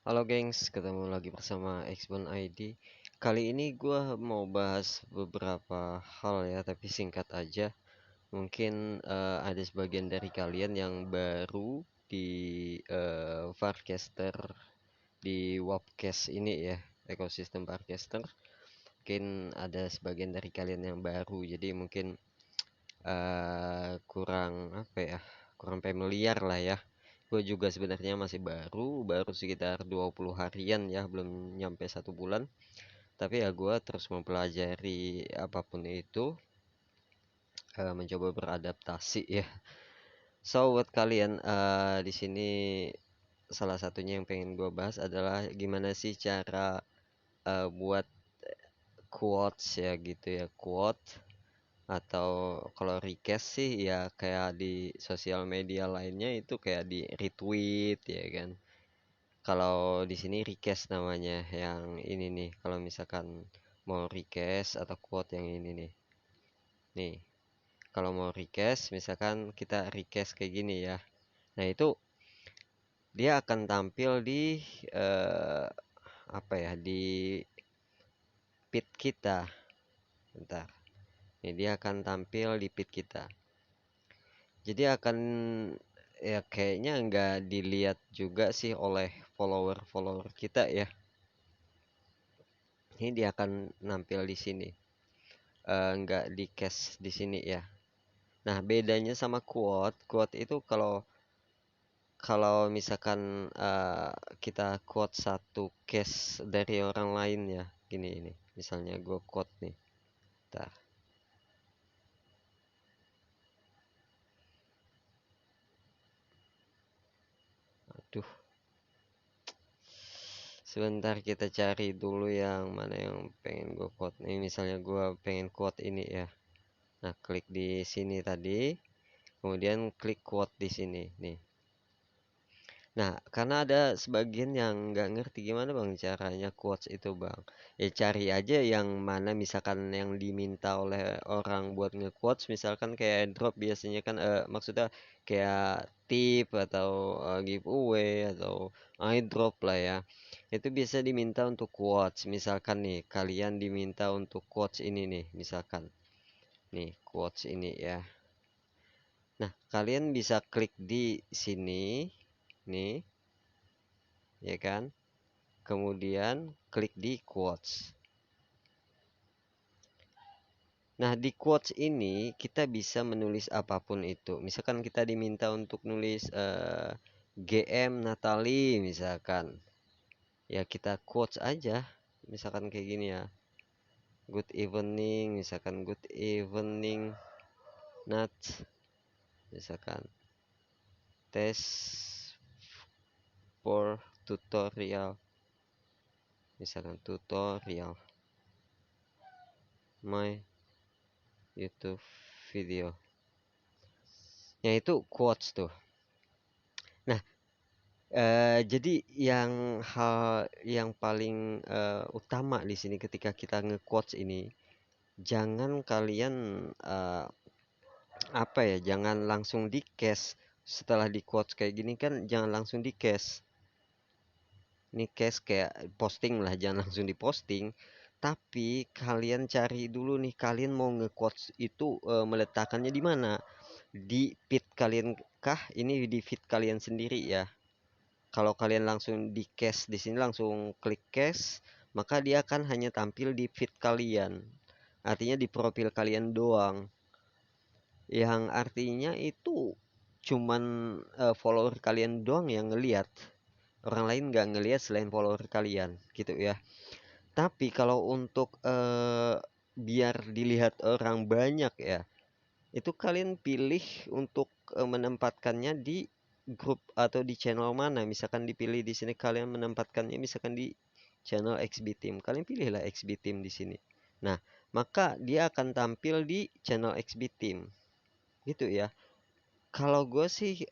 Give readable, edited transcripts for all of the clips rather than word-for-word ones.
Halo gengs, ketemu lagi bersama Xbon ID. Kali ini gue mau bahas beberapa hal ya, tapi singkat aja. Mungkin ada sebagian dari kalian yang baru di Varcaster, di Wapcast ini ya, ekosistem Varcaster. Mungkin ada sebagian dari kalian yang baru, jadi mungkin kurang apa ya, kurang familiar lah ya. Gue juga sebenarnya masih baru sekitar 20 harian ya, belum nyampe 1 bulan. Tapi ya gue terus mempelajari apapun itu, mencoba beradaptasi ya. So buat kalian di sini salah satunya yang pengen gue bahas adalah gimana sih cara buat quotes ya gitu ya, quote atau kalau request sih ya kayak di sosial media lainnya itu kayak di retweet ya kan. Kalau di sini request namanya yang ini nih. Kalau misalkan mau request atau quote yang ini nih. Nih, kalau mau request misalkan kita request kayak gini ya. Nah, itu dia akan tampil di eh, apa ya? Di feed kita. Bentar. Nih dia akan tampil di feed kita. Jadi akan ya kayaknya nggak dilihat juga sih oleh follower-follower kita ya. Ini dia akan nampil di sini. Nggak di cache di sini ya. Nah, bedanya sama quote, quote itu kalau kalau misalkan kita quote satu case dari orang lain ya, gini ini, misalnya gue quote nih, Bentar. Aduh, sebentar kita cari dulu yang mana yang pengen gue quote nih, misalnya gue pengen quote ini ya. Nah, klik di sini tadi, kemudian klik quote di sini, nih. Nah, karena ada sebagian yang nggak ngerti gimana Bang caranya quotes itu Bang. Ya cari aja yang mana misalkan yang diminta oleh orang buat nge-quotes, misalkan kayak drop biasanya kan maksudnya kayak tip atau giveaway atau iDrop lah ya. Itu biasa diminta untuk quotes. Misalkan nih, kalian diminta untuk quotes ini nih, misalkan. Nih, quotes ini ya. Nah, kalian bisa klik di sini nih, ya kan? Kemudian klik di quotes. Nah, di quotes ini kita bisa menulis apapun itu. Misalkan kita diminta untuk nulis GM Natali misalkan. Ya kita quotes aja. Misalkan kayak gini ya. Good evening, misalkan good evening Nat. Misalkan test for tutorial. Misalkan tutorial my YouTube video. Ya itu quotes tuh. Nah, jadi hal yang paling utama di sini ketika kita nge-quotes ini, jangan kalian eh, apa ya, jangan langsung di cache setelah di quotes kayak gini kan, jangan langsung di cache. Ini cache kayak posting lah, jangan langsung diposting. Tapi kalian cari dulu nih, kalian mau nge-quotes itu meletakkannya di mana? Di feed kalian kah? Ini di feed kalian sendiri ya. Kalau kalian langsung di cache di sini langsung klik cache, maka dia akan hanya tampil di feed kalian. Artinya di profil kalian doang. Yang artinya itu cuman follower kalian doang yang ngelihat. Orang lain nggak ngelihat selain follower kalian, gitu ya. Tapi kalau untuk biar dilihat orang banyak ya, itu kalian pilih untuk menempatkannya di grup atau di channel mana. Misalkan dipilih di sini kalian menempatkannya misalkan di channel XB Team. Kalian pilihlah XB Team di sini. Nah, maka dia akan tampil di channel XB Team. Gitu ya. Kalau gue sih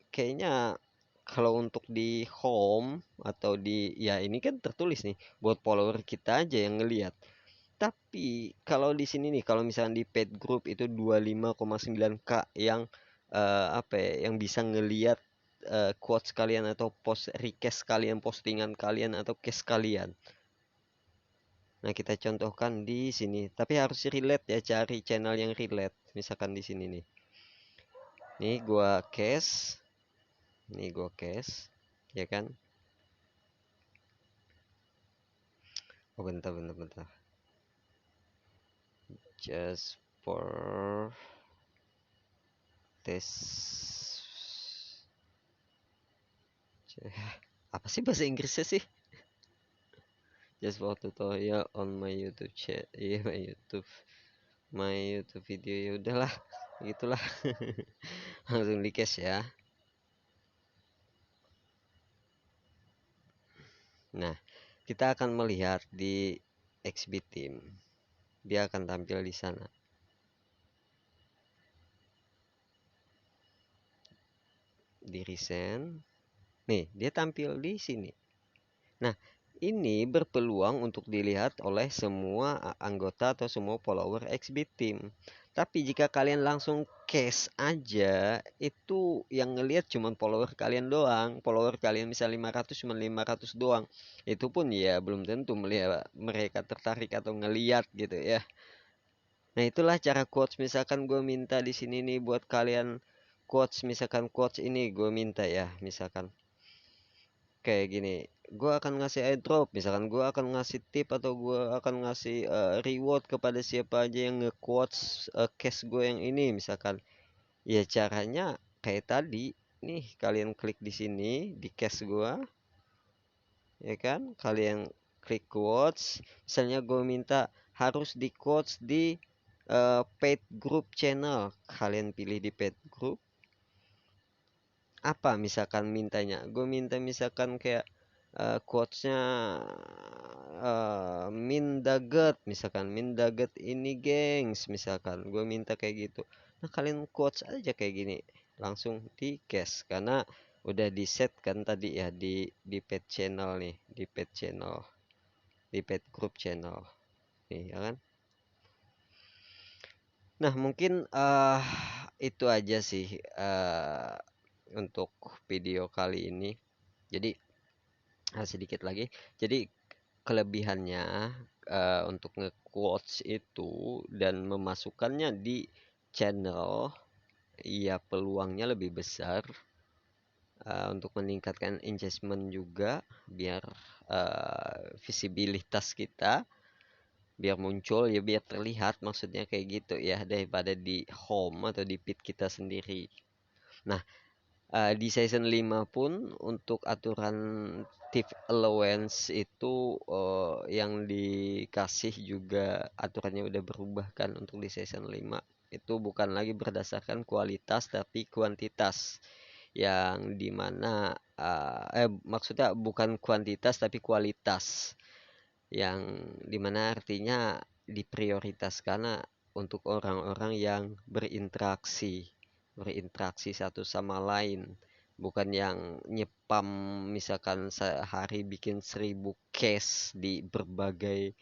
kayaknya kalau untuk di home atau di ya ini kan tertulis nih buat follower kita aja yang ngelihat. Tapi kalau di sini nih, kalau misalnya di paid group itu 25,9K yang apa ya, yang bisa ngelihat quotes kalian atau post request kalian, postingan kalian atau case kalian. Nah, kita contohkan di sini, tapi harus relate ya, cari channel yang relate. Misalkan di sini nih. Nih gua case. Nih gua case, ya kan? Oh, bentar. Just for test. Apa sih bahasa Inggrisnya sih? Just for tutorial on my YouTube chat. Iya, my YouTube video. Ya udahlah, gitulah. Langsung di cache ya. Nah, kita akan melihat di XB Team. Dia akan tampil di sana. Di recent. Nih, dia tampil di sini. Nah, ini berpeluang untuk dilihat oleh semua anggota atau semua follower XB Team. Tapi jika kalian langsung cache aja, itu yang ngelihat cuma follower kalian doang. Follower kalian bisa 500, cuma 500 doang. Itu pun ya belum tentu melihat mereka tertarik atau ngeliat gitu ya. Nah, itulah cara quotes. Misalkan gue minta di sini nih buat kalian quotes, misalkan quotes ini gue minta ya, misalkan kayak gini, gue akan ngasih airdrop, misalkan gue akan ngasih tip atau gue akan ngasih reward kepada siapa aja yang nge-quotes case gue yang ini, misalkan ya caranya kayak tadi nih, kalian klik di sini di case gue, ya kan, kalian klik quotes, misalnya gue minta harus di quotes di paid group channel, kalian pilih di paid group. Apa misalkan mintanya, gue minta misalkan kayak quotesnya Mindaget, misalkan Mindaget ini gengs, misalkan gue minta kayak gitu. Nah, kalian quotes aja kayak gini, langsung di cache karena udah di set kan tadi ya di pet channel nih, di pet channel, di pet group channel nih, ya kan. Nah, mungkin itu aja sih untuk video kali ini. Jadi sedikit lagi. Jadi kelebihannya untuk nge-quotes itu dan memasukkannya di channel, ya peluangnya lebih besar untuk meningkatkan engagement juga, biar visibilitas kita biar muncul ya, biar terlihat, maksudnya kayak gitu ya, daripada di home atau di feed kita sendiri. Nah, di season 5 pun untuk aturan tip allowance itu yang dikasih juga aturannya udah berubah kan untuk di season 5. Itu bukan lagi berdasarkan kualitas tapi kuantitas. Yang dimana maksudnya bukan kuantitas tapi kualitas. Yang dimana artinya diprioritaskan untuk orang-orang yang berinteraksi satu sama lain, bukan yang nyepam, misalkan sehari bikin 1000 case di berbagai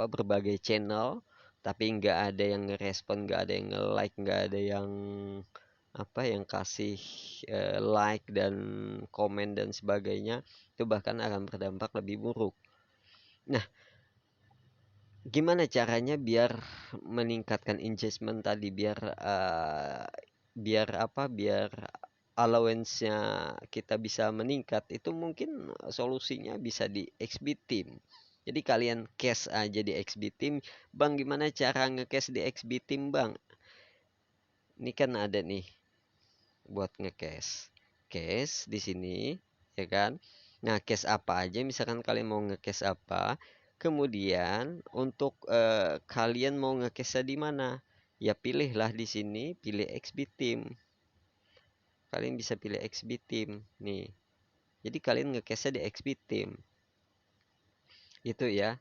berbagai channel, tapi nggak ada yang ngerespon, nggak ada yang nge-like, nggak ada yang yang kasih like dan komen dan sebagainya. Itu bahkan akan berdampak lebih buruk. Nah, gimana caranya biar meningkatkan engagement tadi, biar biar allowance-nya kita bisa meningkat, itu mungkin solusinya bisa di XB Team. Jadi kalian cash aja di XB Team. Bang, gimana cara nge-cash di XB Team, Bang? Ini kan ada nih buat nge-cash. Cash di sini, ya kan? Nah, cash apa aja, misalkan kalian mau nge-cash apa, kemudian untuk kalian mau nge-cash di mana? Ya pilihlah di sini, pilih XB Team. Kalian bisa pilih XB Team nih. Jadi kalian nge-cash di XB Team. Itu ya.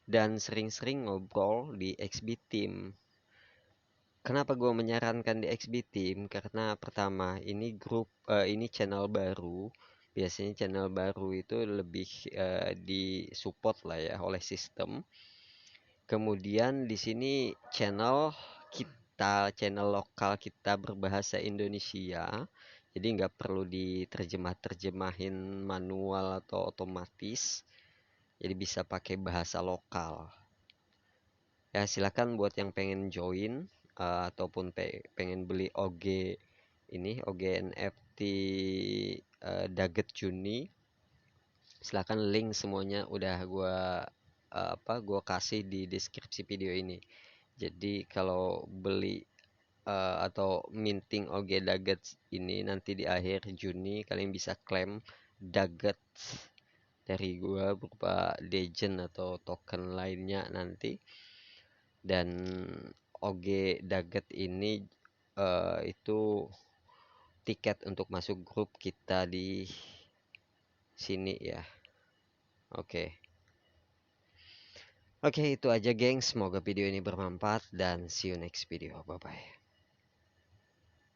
Dan sering-sering ngobrol di XB Team. Kenapa gue menyarankan di XB Team? Karena pertama, ini ini channel baru. Biasanya channel baru itu lebih di support lah ya oleh sistem. Kemudian di sini channel kita, channel lokal kita berbahasa Indonesia. Jadi nggak perlu diterjemahin manual atau otomatis. Jadi bisa pakai bahasa lokal. Ya silakan buat yang pengen join ataupun pengen beli OG NFT Daget Juni. Silakan link semuanya udah gua kasih di deskripsi video ini. Jadi kalau beli atau minting OG Daget ini nanti di akhir Juni kalian bisa klaim Daget dari gua berupa legend atau token lainnya nanti. Dan OG Daget ini itu tiket untuk masuk grup kita di sini ya. Oke. Oke, itu aja geng. Semoga video ini bermanfaat dan see you next video. Bye bye.